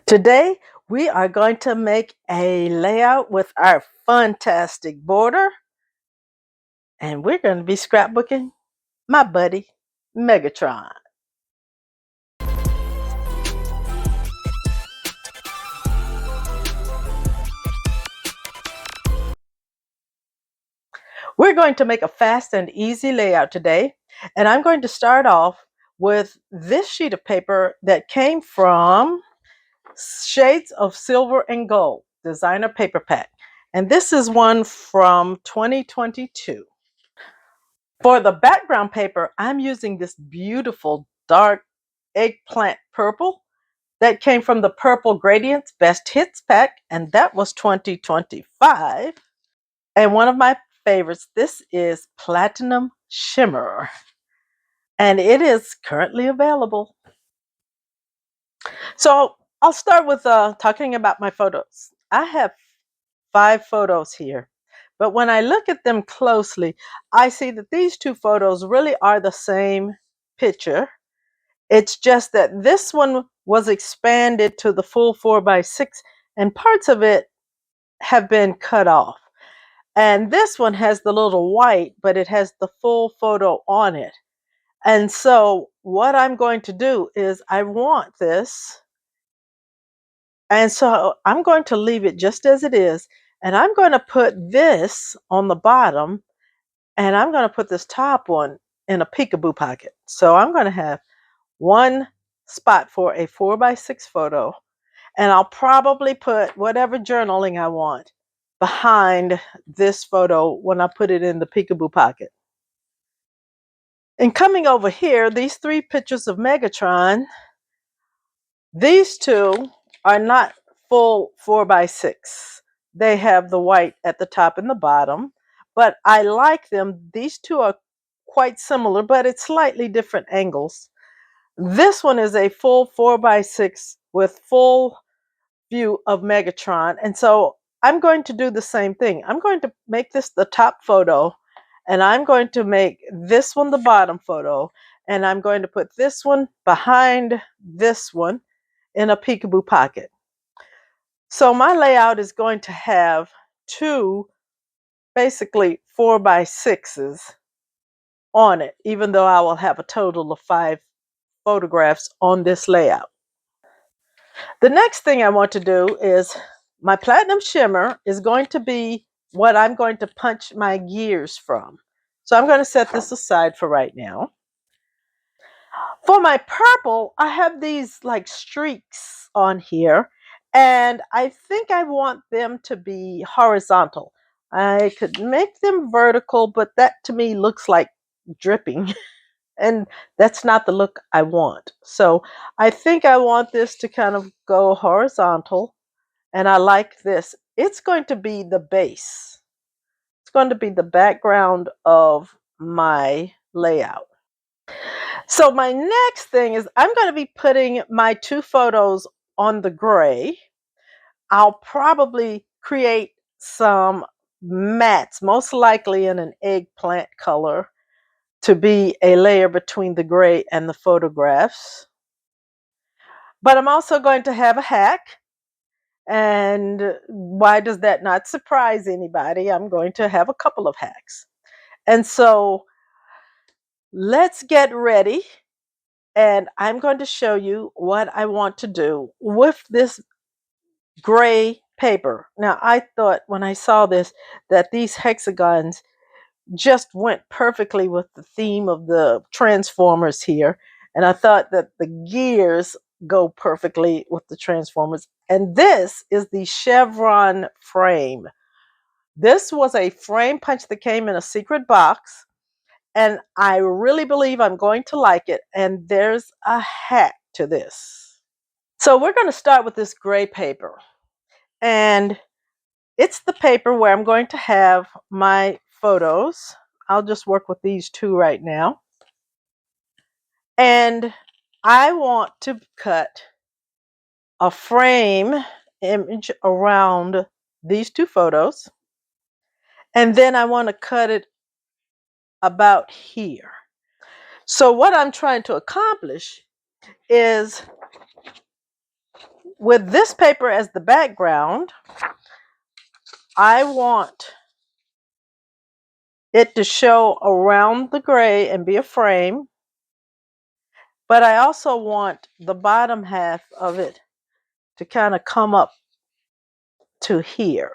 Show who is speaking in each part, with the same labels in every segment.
Speaker 1: Today, we are going to make a layout with our fantastic border, and we're going to be scrapbooking my buddy, Megatron. We're going to make a fast and easy layout today, and I'm going to start off with this sheet of paper that came from Shades of Silver and Gold Designer Paper Pack. And this is one from 2022. For the background paper, I'm using this beautiful dark eggplant purple that came from the Purple Gradients Best Hits pack, and that was 2025. And one of my favorites, this is Platinum Shimmer, and it is currently available. So I'll start with talking about my photos. I have 5 photos here. But when I look at them closely, I see that these 2 photos really are the same picture. It's just that this one was expanded to the full 4x6 and parts of it have been cut off. And this one has the little white, but it has the full photo on it. And so what I'm going to do is I want this. And so I'm going to leave it just as it is. And I'm going to put this on the bottom, and I'm going to put this top one in a peekaboo pocket. So I'm going to have one spot for a 4x6 photo, and I'll probably put whatever journaling I want behind this photo when I put it in the peekaboo pocket. And coming over here, these 3 pictures of Megatron, these 2 are not full 4x6. They have the white at the top and the bottom, but I like them. These 2 are quite similar, but it's slightly different angles. This one is a full 4x6 with full view of Megatron. And so I'm going to do the same thing. I'm going to make this the top photo, and I'm going to make this one the bottom photo, and I'm going to put this one behind this one in a peekaboo pocket. So my layout is going to have 2 basically 4x6s on it, even though I will have a total of 5 photographs on this layout. The next thing I want to do is my platinum shimmer is going to be what I'm going to punch my gears from. So I'm going to set this aside for right now. For my purple, I have these like streaks on here, and I think I want them to be horizontal. I could make them vertical, but that to me looks like dripping. And that's not the look I want. So I think I want this to kind of go horizontal, and I like this. It's going to be the base. It's going to be the background of my layout. So my next thing is I'm going to be putting my 2 photos on the gray. I'll probably create some mats, most likely in an eggplant color, to be a layer between the gray and the photographs. But I'm also going to have a hack. And why does that not surprise anybody? I'm going to have a couple of hacks. And so let's get ready. And I'm going to show you what I want to do with this gray paper. Now, I thought when I saw this that these hexagons just went perfectly with the theme of the Transformers here. And I thought that the gears go perfectly with the Transformers. And this is the Chevron frame. This was a frame punch that came in a secret box, and I really believe I'm going to like it. And there's a hack to this. So we're going to start with this gray paper. And it's the paper where I'm going to have my photos. I'll just work with these 2 right now. And I want to cut a frame image around these 2 photos. And then I want to cut it about here. So what I'm trying to accomplish is with this paper as the background, I want it to show around the gray and be a frame, but I also want the bottom half of it to kind of come up to here.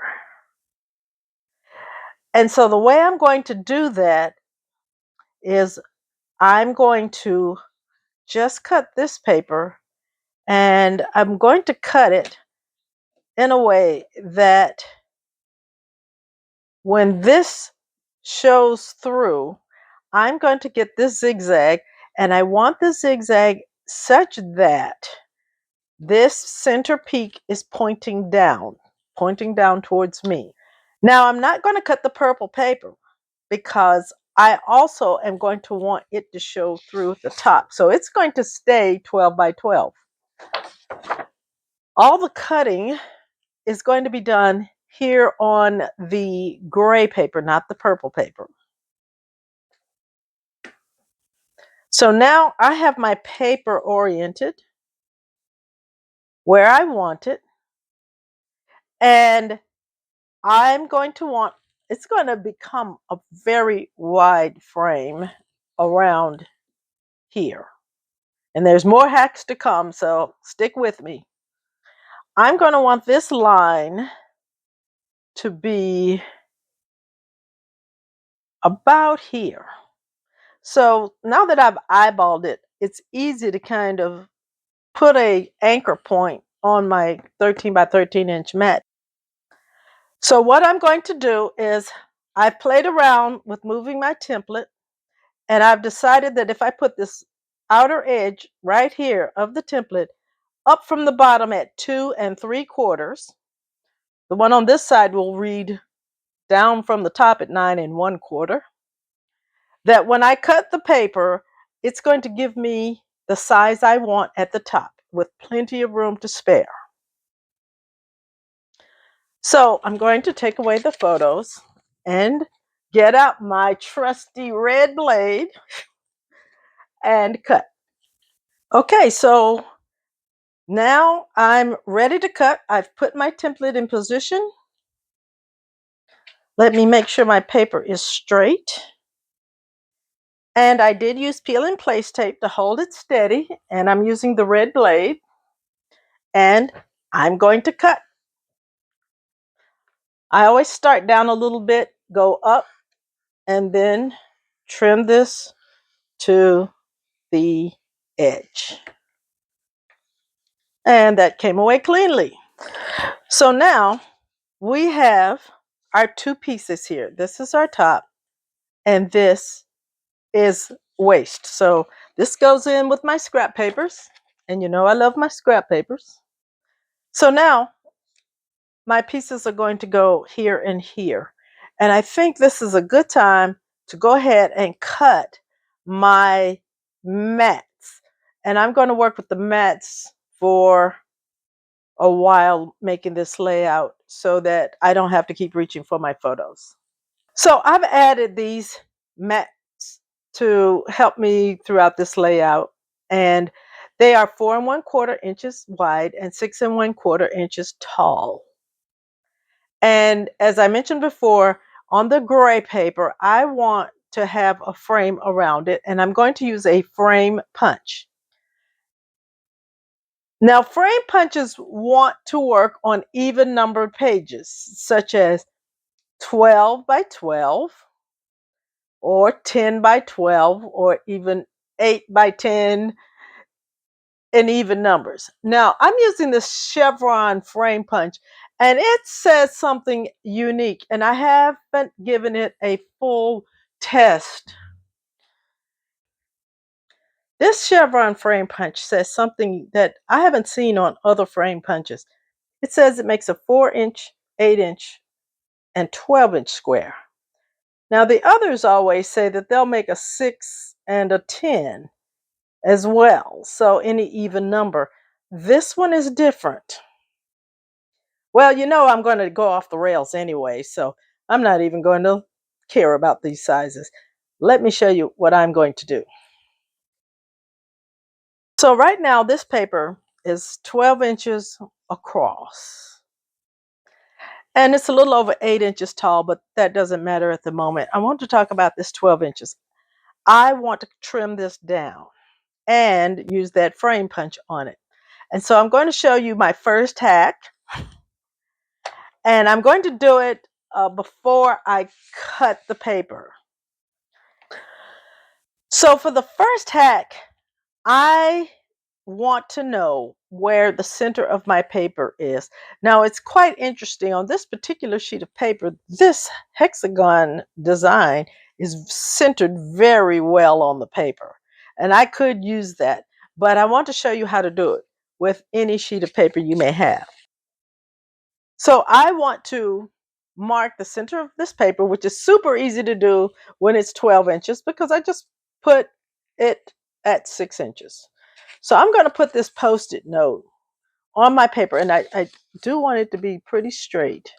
Speaker 1: And so the way I'm going to do that is I'm going to just cut this paper, and I'm going to cut it in a way that when this shows through, I'm going to get this zigzag, and I want the zigzag such that this center peak is pointing down towards me. Now, I'm not going to cut the purple paper because I also am going to want it to show through the top. So it's going to stay 12 by 12. All the cutting is going to be done here on the gray paper, not the purple paper. So now I have my paper oriented where I want it, and I'm going to want, it's going to become a very wide frame around here. And there's more hacks to come, so stick with me. I'm going to want this line to be about here. So now that I've eyeballed it, it's easy to kind of put a anchor point on my 13 by 13 inch mat. So what I'm going to do is I've played around with moving my template, and I've decided that if I put this outer edge right here of the template up from the bottom at 2 3/4, the one on this side will read down from the top at 9 1/4. That when I cut the paper, it's going to give me the size I want at the top with plenty of room to spare. So I'm going to take away the photos and get out my trusty red blade and cut. Okay, so now I'm ready to cut. I've put my template in position. Let me make sure my paper is straight. And I did use peel and place tape to hold it steady, and I'm using the red blade, and I'm going to cut. I always start down a little bit, go up, and then trim this to the edge. And that came away cleanly. So now we have our two pieces here. This is our top, and this is waist. So this goes in with my scrap papers, and you know I love my scrap papers. So now my pieces are going to go here and here. And I think this is a good time to go ahead and cut my mats. And I'm going to work with the mats for a while making this layout so that I don't have to keep reaching for my photos. So I've added these mats to help me throughout this layout, and they are 4 1/4 inches wide and 6 1/4 inches tall. And as I mentioned before, on the gray paper, I want to have a frame around it, and I'm going to use a frame punch. Now, frame punches want to work on even numbered pages, such as 12 by 12, or 10 by 12, or even 8 by 10, in even numbers. Now, I'm using this Chevron Frame Punch, and it says something unique, and I haven't given it a full test. This Chevron Frame Punch says something that I haven't seen on other frame punches. It says it makes a 4-inch, 8-inch, and 12-inch square. Now, the others always say that they'll make a 6 and a 10 as well, so any even number. This one is different. Well, you know I'm going to go off the rails anyway, so I'm not even going to care about these sizes. Let me show you what I'm going to do. So right now this paper is 12 inches across. And it's a little over 8 inches tall, but that doesn't matter at the moment. I want to talk about this 12 inches. I want to trim this down and use that frame punch on it. And so I'm going to show you my first hack. And I'm going to do it before I cut the paper. So for the first hack, I want to know where the center of my paper is. Now it's quite interesting. On this particular sheet of paper, this hexagon design is centered very well on the paper. And I could use that, but I want to show you how to do it with any sheet of paper you may have. So I want to mark the center of this paper, which is super easy to do when it's 12 inches because I just put it at 6 inches. So I'm going to put this Post-it note on my paper, and I do want it to be pretty straight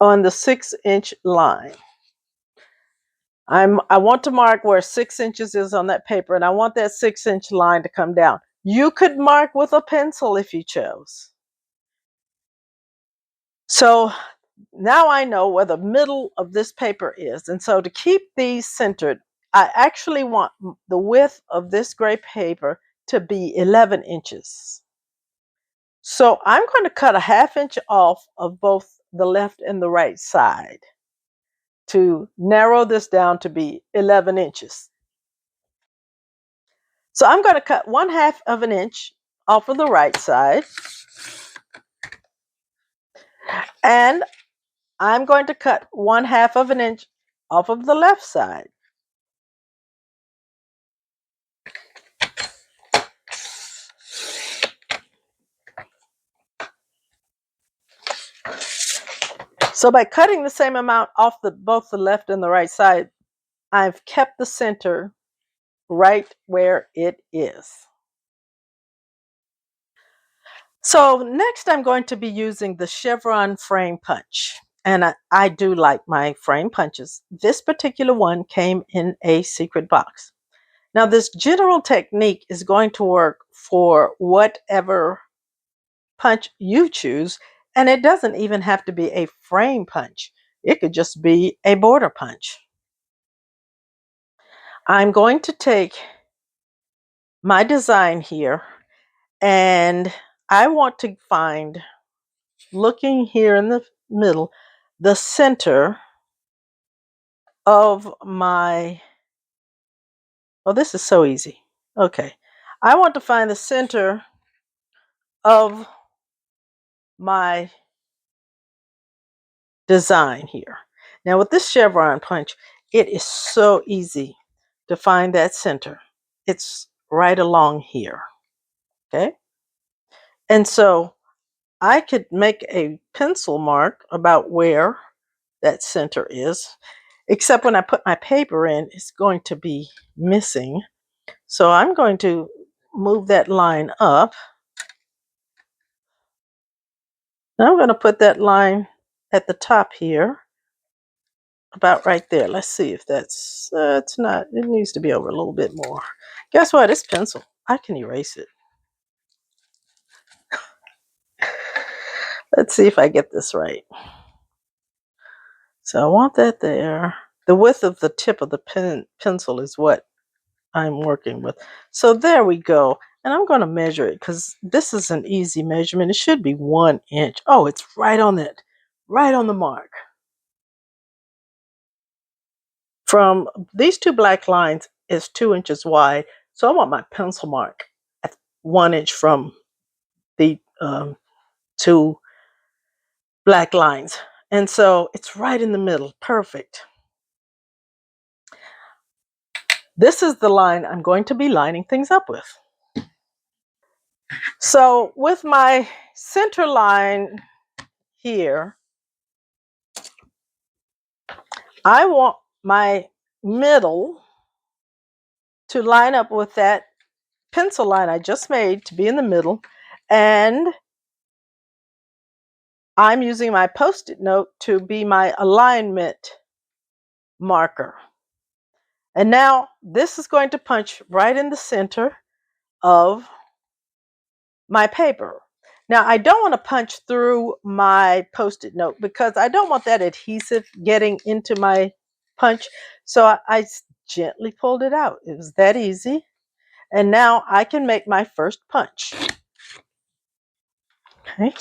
Speaker 1: on the 6-inch line. I want to mark where 6 inches is on that paper, and I want that 6-inch line to come down. You could mark with a pencil if you chose. So now I know where the middle of this paper is. And so to keep these centered, I actually want the width of this gray paper to be 11 inches. So I'm going to cut a 1/2 inch off of both the left and the right side to narrow this down to be 11 inches. So I'm going to cut 1/2 of an inch off of the right side. And I'm going to cut 1/2 of an inch off of the left side. So by cutting the same amount off both the left and the right side, I've kept the center right where it is. So next I'm going to be using the Chevron Frame Punch. And I do like my frame punches. This particular one came in a secret box. Now this general technique is going to work for whatever punch you choose, and it doesn't even have to be a frame punch. It could just be a border punch. I'm going to take my design here, and I want to find, looking here in the middle, the center of my, oh, this is so easy. Okay. I want to find the center of my design here. Now with this chevron punch, it is so easy to find that center. It's right along here. Okay. And so I could make a pencil mark about where that center is, except when I put my paper in, it's going to be missing. So I'm going to move that line up. Now I'm going to put that line at the top here, about right there. Let's see if that's, it's not, it needs to be over a little bit more. Guess what? It's pencil. I can erase it. Let's see if I get this right. So I want that there. The width of the tip of the pencil is what I'm working with. So there we go. And I'm going to measure it because this is an easy measurement. It should be 1 inch. Oh, it's right on it, right on the mark. From these two black lines is 2 inches wide. So I want my pencil mark at 1 inch from the two black lines. And so it's right in the middle. Perfect. This is the line I'm going to be lining things up with. So with my center line here, I want my middle to line up with that pencil line I just made to be in the middle. And I'm using my Post-it note to be my alignment marker. And now this is going to punch right in the center of my paper. Now, I don't want to punch through my Post-it note because I don't want that adhesive getting into my punch. So I gently pulled it out. It was that easy. And now I can make my first punch. Okay.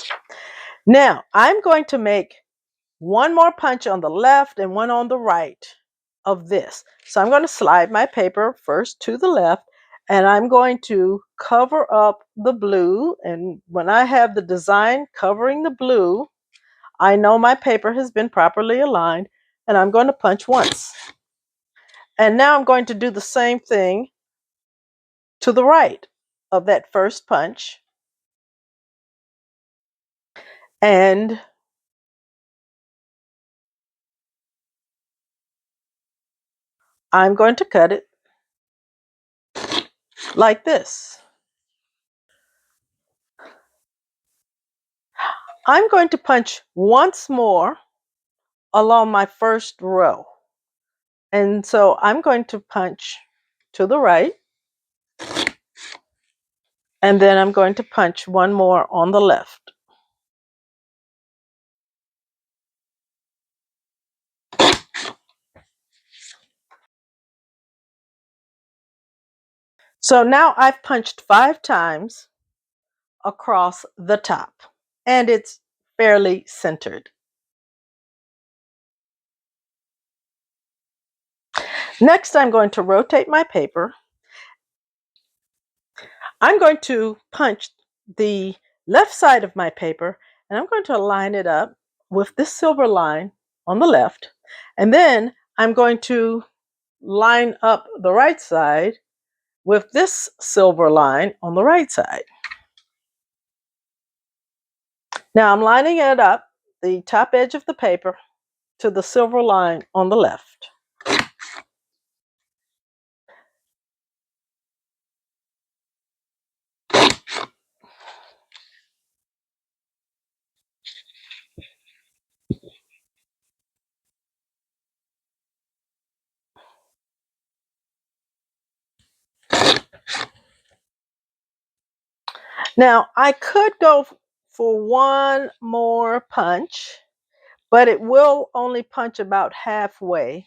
Speaker 1: Now, I'm going to make one more punch on the left and one on the right of this. So I'm going to slide my paper first to the left, and I'm going to cover up the blue. And when I have the design covering the blue, I know my paper has been properly aligned, and I'm going to punch once. And now I'm going to do the same thing to the right of that first punch. And I'm going to cut it like this. I'm going to punch once more along my first row. And so I'm going to punch to the right, and then I'm going to punch one more on the left. So now I've punched 5 times across the top, and it's fairly centered. Next, I'm going to rotate my paper. I'm going to punch the left side of my paper, and I'm going to line it up with this silver line on the left. And then I'm going to line up the right side with this silver line on the right side. Now I'm lining it up, the top edge of the paper, to the silver line on the left. Now I could go for one more punch, but it will only punch about halfway.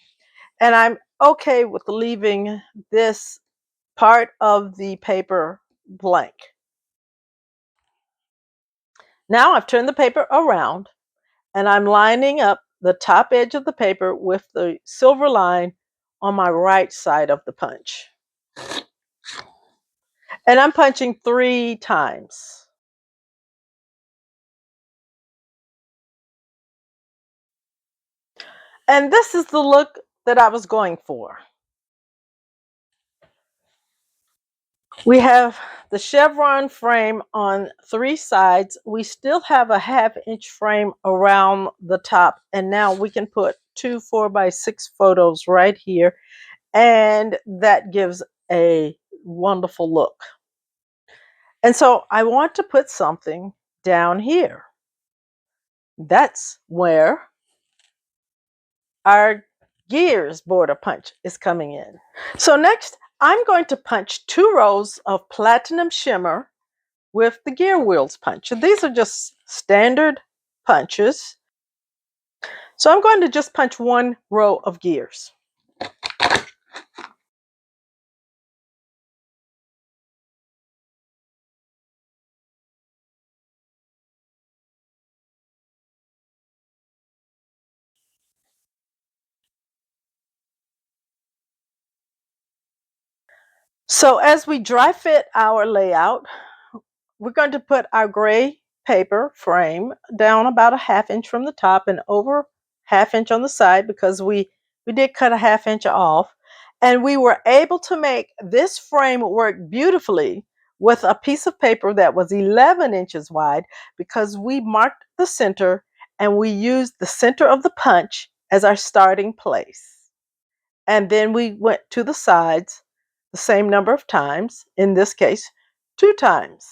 Speaker 1: And I'm okay with leaving this part of the paper blank. Now I've turned the paper around, and I'm lining up the top edge of the paper with the silver line on my right side of the punch. And I'm punching 3 times. And this is the look that I was going for. We have the chevron frame on 3 sides. We still have a 1/2-inch frame around the top. And now we can put 2 4x6 photos right here. And that gives a wonderful look. And so I want to put something down here. That's where our gears border punch is coming in. So next, I'm going to punch 2 rows of platinum shimmer with the gear wheels punch. These are just standard punches. So I'm going to just punch 1 row of gears. So as we dry fit our layout, we're going to put our gray paper frame down about a 1/2 inch from the top and over 1/2 inch on the side, because we did cut a 1/2 inch off. And we were able to make this frame work beautifully with a piece of paper that was 11 inches wide, because we marked the center and we used the center of the punch as our starting place. And then we went to the sides the same number of times, in this case, 2 times.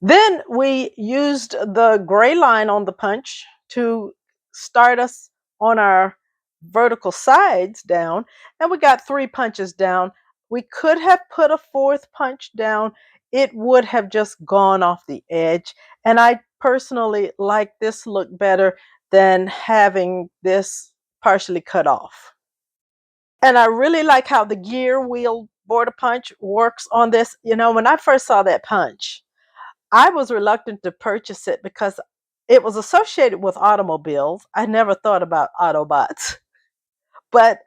Speaker 1: Then we used the gray line on the punch to start us on our vertical sides down, and we got 3 punches down. We could have put a 4th punch down it would have just gone off the edge. And I personally like this look better than having this partially cut off. And I really like how the gear wheel border punch works on this. You know, when I first saw that punch, I was reluctant to purchase it because it was associated with automobiles. I never thought about Autobots. But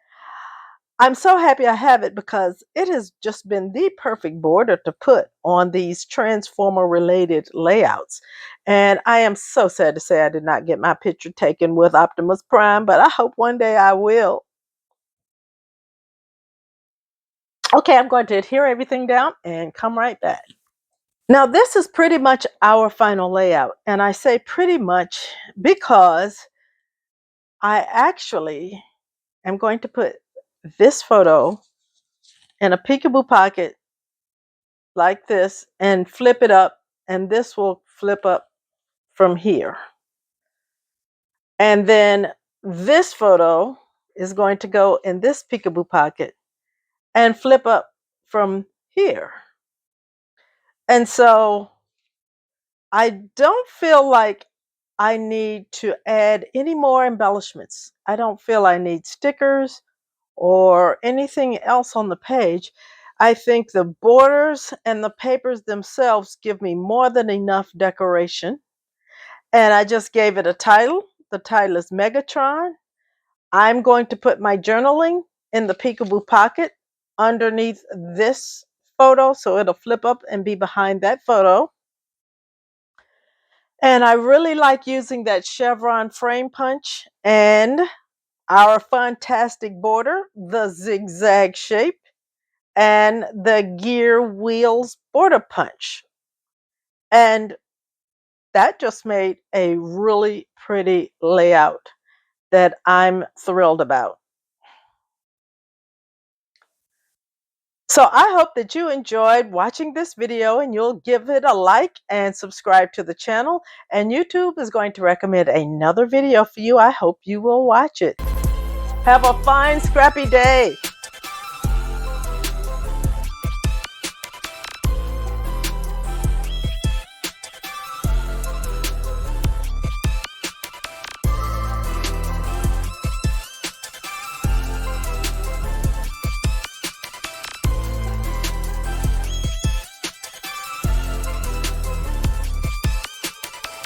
Speaker 1: I'm so happy I have it because it has just been the perfect border to put on these Transformer related layouts. And I am so sad to say I did not get my picture taken with Optimus Prime, but I hope one day I will. Okay, I'm going to adhere everything down and come right back. Now, this is pretty much our final layout. And I say pretty much because I actually am going to put this photo in a peekaboo pocket like this and flip it up, and this will flip up from here. And then this photo is going to go in this peekaboo pocket and flip up from here. And so I don't feel like I need to add any more embellishments. I don't feel I need stickers or anything else on the page. I think the borders and the papers themselves give me more than enough decoration. And I just gave it a title. The title is Megatron. I'm going to put my journaling in the peekaboo pocket underneath this photo, so it'll flip up and be behind that photo. And I really like using that Chevron Frame Punch and our fantastic border, the Zig Zag shape, and the gear wheels border punch. And that just made a really pretty layout that I'm thrilled about. So I hope that you enjoyed watching this video and you'll give it a like and subscribe to the channel. And YouTube is going to recommend another video for you. I hope you will watch it. Have a fine, scrappy day.